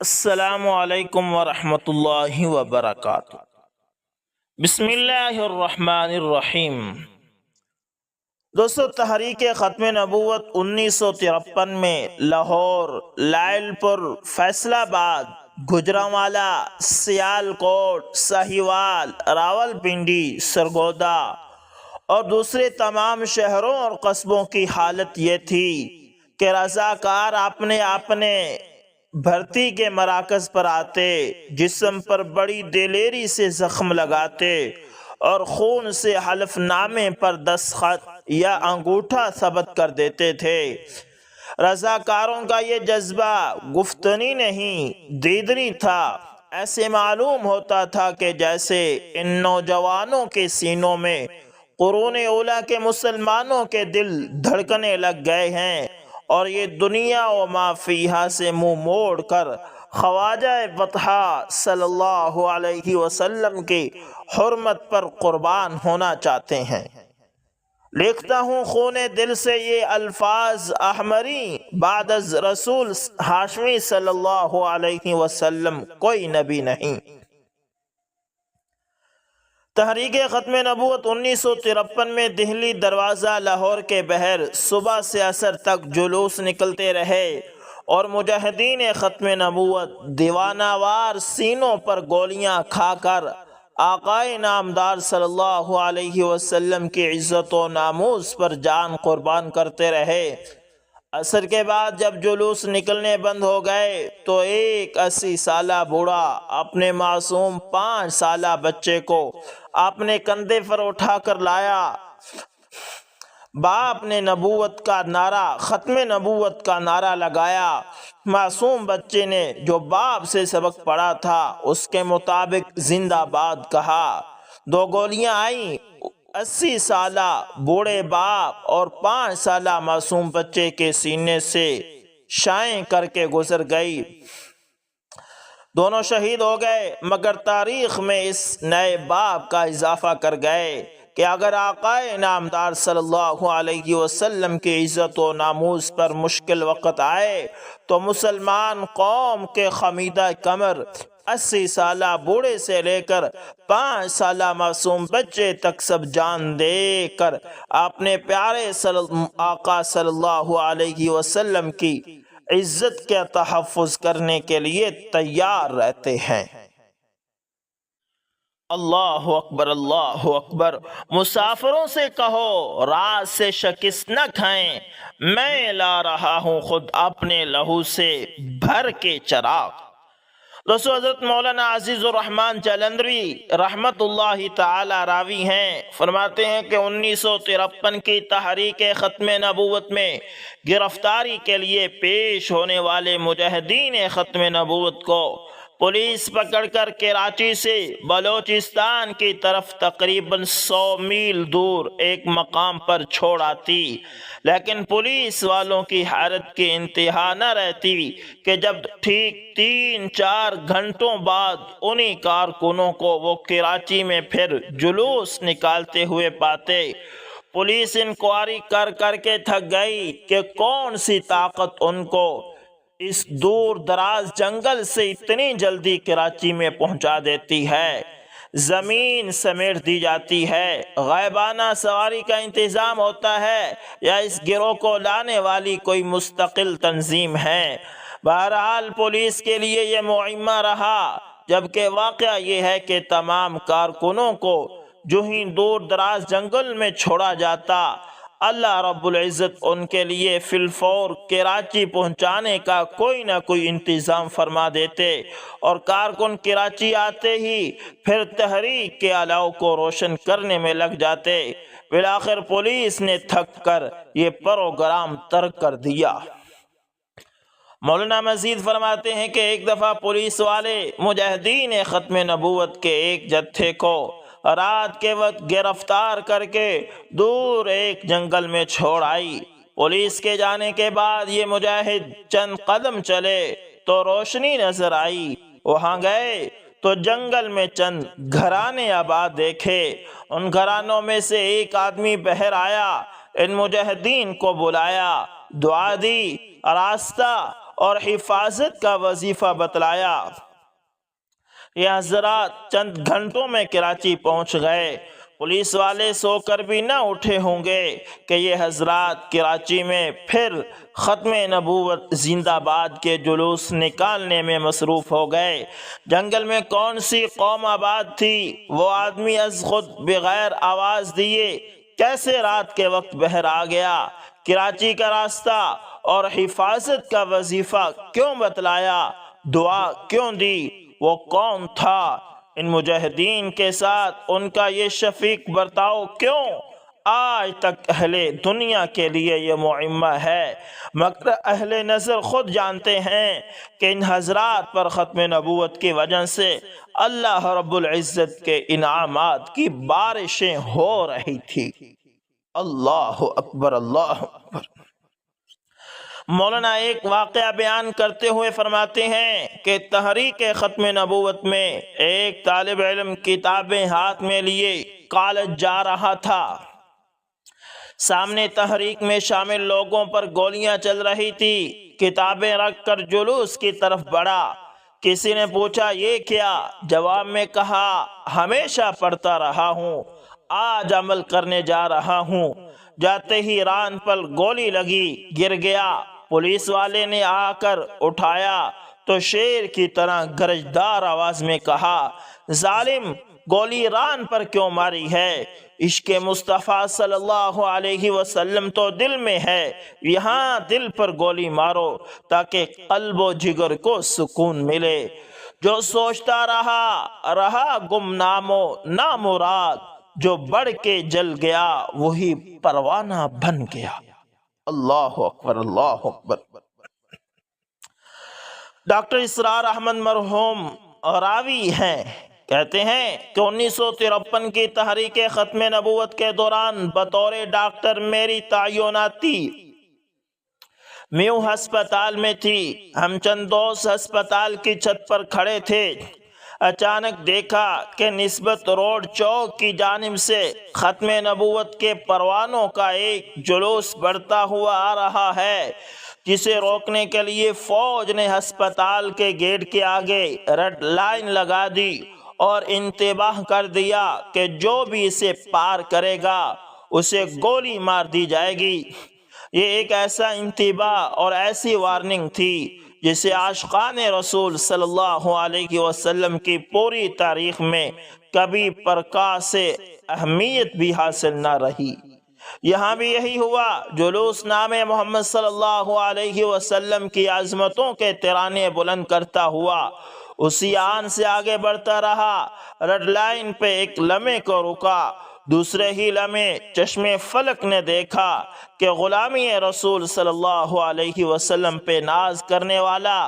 السلام علیکم ورحمۃ اللہ وبرکاتہ۔ بسم اللہ الرحمن الرحیم۔ دوستو، تحریک ختم نبوت 1953 میں لاہور، لائل پور، فیصل آباد، گوجرانوالا، سیالکوٹ، ساہیوال، راول پنڈی، سرگودا اور دوسرے تمام شہروں اور قصبوں کی حالت یہ تھی کہ رضاکار اپنے بھرتی کے مراکز پر آتے، جسم پر بڑی دلیری سے زخم لگاتے اور خون سے حلف نامے پر دستخط یا انگوٹھا ثبت کر دیتے تھے۔ رضاکاروں کا یہ جذبہ گفتنی نہیں، دیدنی تھا۔ ایسے معلوم ہوتا تھا کہ جیسے ان نوجوانوں کے سینوں میں قرون اولیٰ کے مسلمانوں کے دل دھڑکنے لگ گئے ہیں اور یہ دنیا و ما فیہا سے منہ موڑ کر خواجہ بطحا صلی اللہ علیہ وسلم کی حرمت پر قربان ہونا چاہتے ہیں۔ لکھتا ہوں خون دل سے یہ الفاظ احمری، بعد از رسول ہاشمی صلی اللہ علیہ وسلم کوئی نبی نہیں۔ تحریک ختم نبوت 1953 میں دہلی دروازہ لاہور کے بہر صبح سے عصر تک جلوس نکلتے رہے اور مجاہدین ختم نبوت دیوانہ وار سینوں پر گولیاں کھا کر آقائے نامدار صلی اللہ علیہ وسلم کی عزت و ناموس پر جان قربان کرتے رہے۔ عصر کے بعد جب جلوس نکلنے بند ہو گئے تو ایک 80 سالہ بوڑھا اپنے معصوم 5 سالہ بچے کو اپنے کندھے پر اٹھا کر لایا۔ باپ نے نبوت کا نعرہ، ختم نبوت کا نعرہ لگایا۔ معصوم بچے نے جو باپ سے سبق پڑھا تھا اس کے مطابق زندہ باد کہا۔ 2 گولیاں آئیں، 80 سالہ بوڑھے باپ اور 5 سالہ معصوم بچے کے سینے سے شائیں کر کے گزر گئی۔ دونوں شہید ہو گئے، مگر تاریخ میں اس نئے باب کا اضافہ کر گئے کہ اگر آقائے نامدار صلی اللہ علیہ وسلم کی عزت و ناموس پر مشکل وقت آئے تو مسلمان قوم کے خمیدہ کمر 80 سالہ بوڑھے سے لے کر 5 سالہ معصوم بچے تک سب جان دے کر اپنے پیارے آقا صلی اللہ علیہ وسلم کی عزت کا تحفظ کرنے کے لیے تیار رہتے ہیں۔ اللہ اکبر، اللہ اکبر۔ مسافروں سے کہو رات سے شکست نہ کھائیں، میں لا رہا ہوں خود اپنے لہو سے بھر کے چراغ۔ دوستو، حضرت مولانا عزیز الرحمن جلندھری رحمت اللہ تعالی راوی ہیں، فرماتے ہیں کہ 1953 کی تحریک ختم نبوت میں گرفتاری کے لیے پیش ہونے والے مجاہدین ختم نبوت کو پولیس پکڑ کر کراچی سے بلوچستان کی طرف تقریباً 100 میل دور ایک مقام پر چھوڑ آتی، لیکن پولیس والوں کی حیرت کی انتہا نہ رہتی کہ جب ٹھیک 3-4 گھنٹوں بعد انہی کارکنوں کو وہ کراچی میں پھر جلوس نکالتے ہوئے پاتے۔ پولیس انکوائری کر کر کے تھک گئی کہ کون سی طاقت ان کو اس دور دراز جنگل سے اتنی جلدی کراچی میں پہنچا دیتی ہے۔ زمین سمیٹ دی جاتی ہے، غائبانہ سواری کا انتظام ہوتا ہے یا اس گروہ کو لانے والی کوئی مستقل تنظیم ہے۔ بہرحال پولیس کے لیے یہ معمہ رہا، جبکہ واقعہ یہ ہے کہ تمام کارکنوں کو جو ہی دور دراز جنگل میں چھوڑا جاتا، اللہ رب العزت ان کے لیے فی الفور کراچی پہنچانے کا کوئی نہ کوئی انتظام فرما دیتے اور کارکن کراچی آتے ہی پھر تحریک کے علاؤ کو روشن کرنے میں لگ جاتے۔ بالآخر پولیس نے تھک کر یہ پروگرام ترک کر دیا۔ مولانا مزید فرماتے ہیں کہ ایک دفعہ پولیس والے مجاہدین ختم نبوت کے ایک جتھے کو رات کے وقت گرفتار کر کے دور ایک جنگل میں چھوڑ آئی۔ پولیس کے جانے کے بعد یہ مجاہد چند قدم چلے تو روشنی نظر آئی۔ وہاں گئے تو جنگل میں چند گھرانے آباد دیکھے۔ ان گھرانوں میں سے ایک آدمی بہر آیا، ان مجاہدین کو بلایا، دعا دی، راستہ اور حفاظت کا وظیفہ بتلایا۔ یہ حضرات چند گھنٹوں میں کراچی پہنچ گئے۔ پولیس والے سو کر بھی نہ اٹھے ہوں گے کہ یہ حضرات کراچی میں پھر ختم نبوت زندہ باد کے جلوس نکالنے میں مصروف ہو گئے۔ جنگل میں کون سی قوم آباد تھی؟ وہ آدمی از خود بغیر آواز دیے کیسے رات کے وقت بہر آ گیا؟ کراچی کا راستہ اور حفاظت کا وظیفہ کیوں بتلایا؟ دعا کیوں دی؟ وہ کون تھا؟ ان مجاہدین کے ساتھ ان کا یہ شفیق برتاؤ کیوں؟ آج تک اہل دنیا کے لیے یہ معمہ ہے، مگر اہل نظر خود جانتے ہیں کہ ان حضرات پر ختم نبوت کی وجہ سے اللہ رب العزت کے انعامات کی بارشیں ہو رہی تھی۔ اللہ اکبر، اللہ اکبر۔ مولانا ایک واقعہ بیان کرتے ہوئے فرماتے ہیں کہ تحریک ختم نبوت میں ایک طالب علم کتابیں ہاتھ میں لیے کالج جا رہا تھا۔ سامنے تحریک میں شامل لوگوں پر گولیاں چل رہی تھی۔ کتابیں رکھ کر جلوس کی طرف بڑھا۔ کسی نے پوچھا یہ کیا؟ جواب میں کہا ہمیشہ پڑھتا رہا ہوں، آج عمل کرنے جا رہا ہوں۔ جاتے ہی ران پر گولی لگی، گر گیا۔ پولیس والے نے آ کر اٹھایا تو شیر کی طرح گرجدار آواز میں کہا ظالم، گولی ران پر کیوں ماری ہے؟ عشق مصطفیٰ صلی اللہ علیہ وسلم تو دل میں ہے، یہاں دل پر گولی مارو تاکہ قلب و جگر کو سکون ملے۔ جو سوچتا رہا گمنام و نامراد، جو بڑھ کے جل گیا وہی پروانہ بن گیا۔ اللہ اکبر، اللہ اکبر۔ ڈاکٹر اسرار احمد مرحوم راوی ہیں، کہتے ہیں کہ 1953 کی تحریک ختم نبوت کے دوران بطور ڈاکٹر میری تعیناتی میو ہسپتال میں تھی۔ ہم چند دوست ہسپتال کی چھت پر کھڑے تھے۔ اچانک دیکھا کہ نسبت روڈ چوک کی جانب سے ختم نبوت کے پروانوں کا ایک جلوس بڑھتا ہوا آ رہا ہے، جسے روکنے کے لیے فوج نے ہسپتال کے گیٹ کے آگے ریڈ لائن لگا دی اور انتباہ کر دیا کہ جو بھی اسے پار کرے گا اسے گولی مار دی جائے گی۔ یہ ایک ایسا انتباہ اور ایسی وارننگ تھی جسے عاشقان رسول صلی اللہ علیہ وسلم کی پوری تاریخ میں کبھی پرکاش سے اہمیت بھی حاصل نہ رہی۔ یہاں بھی یہی ہوا۔ جلوس نام محمد صلی اللہ علیہ وسلم کی عظمتوں کے ترانے بلند کرتا ہوا اسی آن سے آگے بڑھتا رہا۔ ریڈ لائن پہ ایک لمحے کو رکا، دوسرے ہی لمحے چشم فلک نے دیکھا کہ غلامی رسول صلی اللہ علیہ وسلم پہ ناز کرنے والا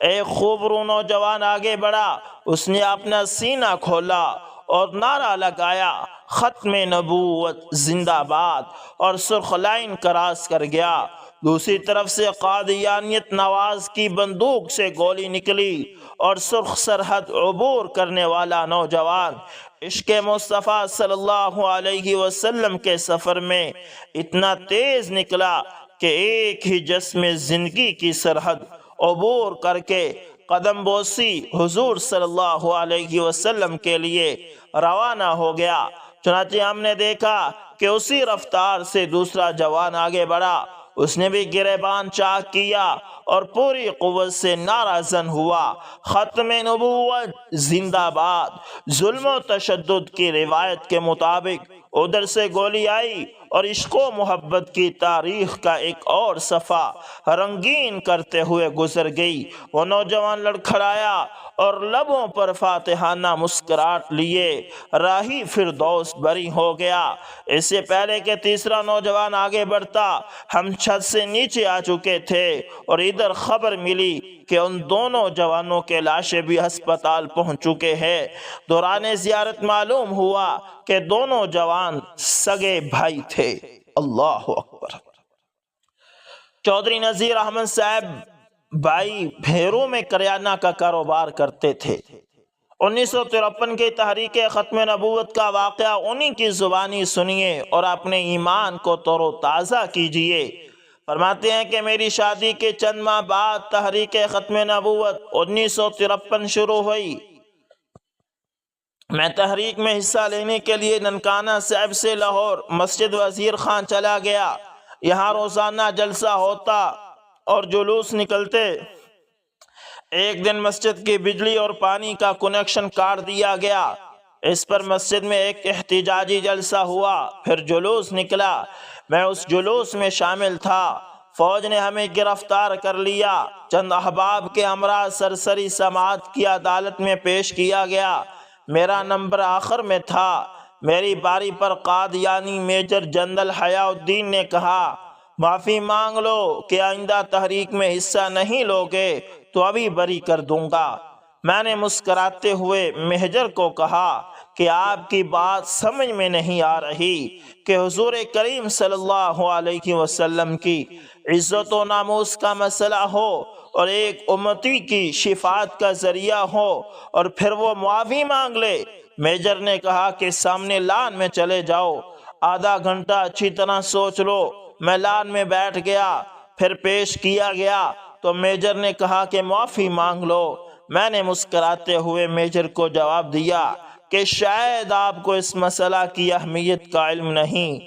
ایک خوبرو نوجوان آگے بڑھا۔ اس نے اپنا سینہ کھولا اور نعرہ لگایا ختم نبوت زندہ باد، اور سرخ لائن کراس کر گیا۔ دوسری طرف سے قادیانیت نواز کی بندوق سے گولی نکلی اور سرخ سرحد عبور کرنے والا نوجوان عشق مصطفیٰ صلی اللہ علیہ وسلم کے سفر میں اتنا تیز نکلا کہ ایک ہی جسم زندگی کی سرحد عبور کر کے قدم بوسی حضور صلی اللہ علیہ وسلم کے لیے روانہ ہو گیا۔ چنانچہ ہم نے دیکھا کہ اسی رفتار سے دوسرا جوان آگے بڑھا۔ اس نے بھی گریبان چاک کیا اور پوری قوت سے نعرہ زن ہوا ختم نبوت زندہ باد۔ ظلم و تشدد کی روایت کے مطابق ادھر سے گولی آئی اور عشق و محبت کی تاریخ کا ایک اور صفحہ رنگین کرتے ہوئے گزر گئی۔ وہ نوجوان لڑکھڑایا اور لبوں پر فاتحانہ مسکراہٹ لیے راہی فردوس بری ہو گیا۔ اس سے پہلے کہ تیسرا نوجوان آگے بڑھتا ہم چھت سے نیچے آ چکے تھے اور ادھر خبر ملی کہ ان دونوں جوانوں کے لاشیں بھی ہسپتال پہنچ چکے ہیں۔ دوران زیارت معلوم ہوا کہ دونوں جوان سگے بھائی تھے۔ اللہ اکبر۔ چودھری نذیر احمد صاحب بھائی بھیرو میں کریانہ کا کاروبار کرتے تھے۔ 1953 کی تحریک ختم نبوت کا واقعہ انہی کی زبانی سنیے اور اپنے ایمان کو تر و تازہ کیجئے۔ فرماتے ہیں کہ میری شادی کے چند ماہ بعد تحریک ختم نبوت 1953 شروع ہوئی۔ میں تحریک میں حصہ لینے کے لیے ننکانہ صاحب سے لاہور مسجد وزیر خان چلا گیا۔ یہاں روزانہ جلسہ ہوتا اور جلوس نکلتے۔ ایک دن مسجد کی بجلی اور پانی کا کنیکشن کاٹ دیا گیا۔ اس پر مسجد میں ایک احتجاجی جلسہ ہوا، پھر جلوس نکلا۔ میں اس جلوس میں شامل تھا۔ فوج نے ہمیں گرفتار کر لیا۔ چند احباب کے ہمراہ سرسری سماعت کی عدالت میں پیش کیا گیا۔ میرا نمبر آخر میں تھا۔ میری باری پر قادیانی میجر جنرل حیاء الدین نے کہا، معافی مانگ لو کہ آئندہ تحریک میں حصہ نہیں لوگے تو ابھی بری کر دوں گا۔ میں نے مسکراتے ہوئے میجر کو کہا کہ آپ کی بات سمجھ میں نہیں آ رہی کہ حضور کریم صلی اللہ علیہ وسلم کی عزت و ناموس کا مسئلہ ہو اور ایک امتی کی شفاعت کا ذریعہ ہو اور پھر وہ معافی مانگ لے۔ میجر نے کہا کہ سامنے لان میں چلے جاؤ، آدھا گھنٹہ اچھی طرح سوچ لو۔ میں لان میں بیٹھ گیا، پھر پیش کیا گیا تو میجر نے کہا کہ معافی مانگ لو۔ میں نے مسکراتے ہوئے میجر کو جواب دیا کہ شاید آپ کو اس مسئلہ کی اہمیت کا علم نہیں،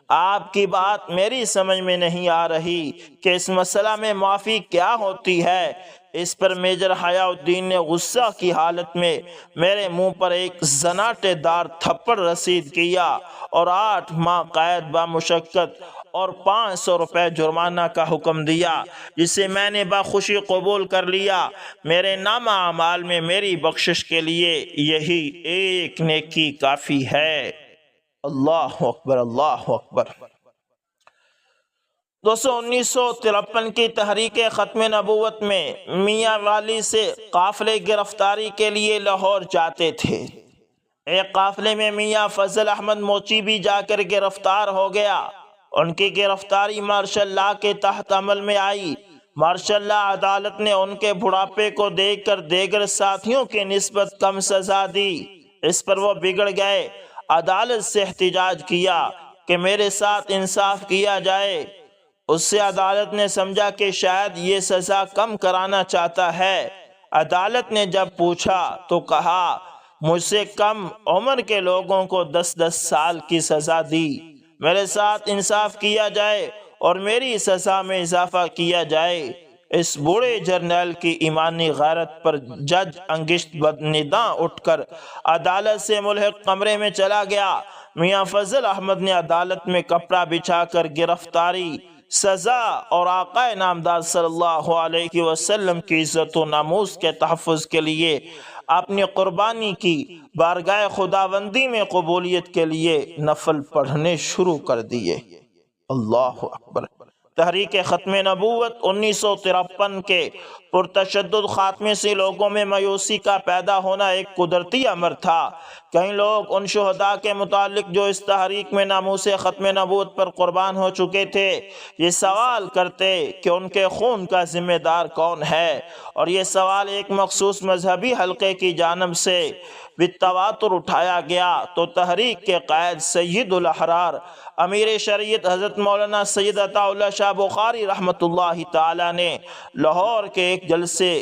آپ کی بات میری سمجھ میں نہیں آ رہی کہ اس مسئلہ میں معافی کیا ہوتی ہے۔ اس پر میجر حیاء الدین نے غصہ کی حالت میں میرے منہ پر ایک زناٹے دار تھپڑ رسید کیا اور 8 ماہ قید بامشقت اور 500 روپے جرمانہ کا حکم دیا، جسے میں نے بخوشی قبول کر لیا۔ میرے نامہ اعمال میں میری بخشش کے لیے یہی ایک نیکی کافی ہے۔ اللہ اکبر، اللہ اکبر۔ دوستو، 1953 کی تحریک ختم نبوت میں میاں والی سے قافلے گرفتاری کے لیے لاہور جاتے تھے۔ ایک قافلے میں میاں فضل احمد موچی بھی جا کر گرفتار ہو گیا۔ ان کی گرفتاری مارشل لا کے تحت عمل میں آئی۔ مارشل لا عدالت نے ان کے بڑھاپے کو دیکھ کر دیگر ساتھیوں کے نسبت کم سزا دی۔ اس پر وہ بگڑ گئے، عدالت سے احتجاج کیا کہ میرے ساتھ انصاف کیا جائے۔ اس سے عدالت نے سمجھا کہ شاید یہ سزا کم کرانا چاہتا ہے۔ عدالت نے جب پوچھا تو کہا، مجھ سے کم عمر کے لوگوں کو 10-10 سال کی سزا دی، میرے ساتھ انصاف کیا جائے اور میری سزا میں اضافہ کیا جائے۔ اس بوڑھے جرنیل کی ایمانی غیرت پر جج انگشت بدنداں اٹھ کر عدالت سے ملحق کمرے میں چلا گیا۔ میاں فضل احمد نے عدالت میں کپڑا بچھا کر گرفتاری، سزا اور آقا نامدار صلی اللہ علیہ وسلم کی عزت و ناموس کے تحفظ کے لیے اپنی قربانی کی۔ بارگاہ خداوندی میں قبولیت کے لیے نفل پڑھنے شروع کر دیے۔ اللہ اکبر۔ تحریک ختم نبوت 1953 کے پرتشدد خاتمے سے لوگوں میں مایوسی کا پیدا ہونا ایک قدرتی امر تھا۔ کئی لوگ ان شہداء کے متعلق جو اس تحریک میں ناموس ختم نبوت پر قربان ہو چکے تھے، یہ سوال کرتے کہ ان کے خون کا ذمہ دار کون ہے، اور یہ سوال ایک مخصوص مذہبی حلقے کی جانب سے بالتواتر اٹھایا گیا تو تحریک کے قائد سید الاحرار امیر شریعت حضرت مولانا سید عطا اللہ شاہ بخاری رحمۃ اللہ تعالی نے لاہور کے ایک جلسے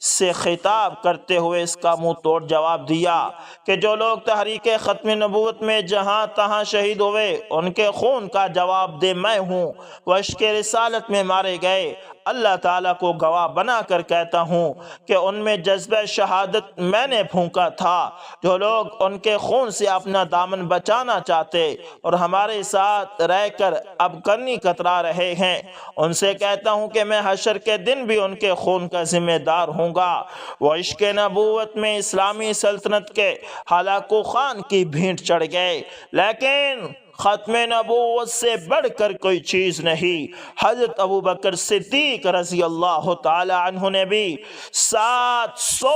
سے خطاب کرتے ہوئے اس کا منہ توڑ جواب دیا کہ جو لوگ تحریک ختم نبوت میں جہاں تہاں شہید ہوئے، ان کے خون کا جواب دہ میں ہوں۔ وہ عشق رسالت میں مارے گئے۔ اللہ تعالیٰ کو گواہ بنا کر کہتا ہوں کہ ان میں جذبہ شہادت میں نے پھونکا تھا۔ جو لوگ ان کے خون سے اپنا دامن بچانا چاہتے اور ہمارے ساتھ رہ کر اب کرنی کترا رہے ہیں، ان سے کہتا ہوں کہ میں حشر کے دن بھی ان کے خون کا ذمہ دار ہوں گا۔ وہ عشق نبوت میں اسلامی سلطنت کے ہلاکو خان کی بھینٹ چڑھ گئے، لیکن ختم نبوت سے بڑھ کر کوئی چیز نہیں۔ حضرت ابوبکر صدیق رضی اللہ تعالی عنہ نے بھی 700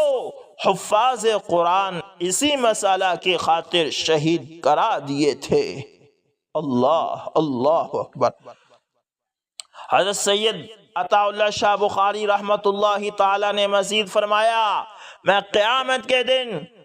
حفاظ قرآن اسی مسئلہ کی خاطر شہید کرا دیے تھے۔ اللہ اللہ اکبر۔ حضرت سید عطا اللہ شاہ بخاری رحمۃ اللہ تعالی نے مزید فرمایا، میں قیامت کے دن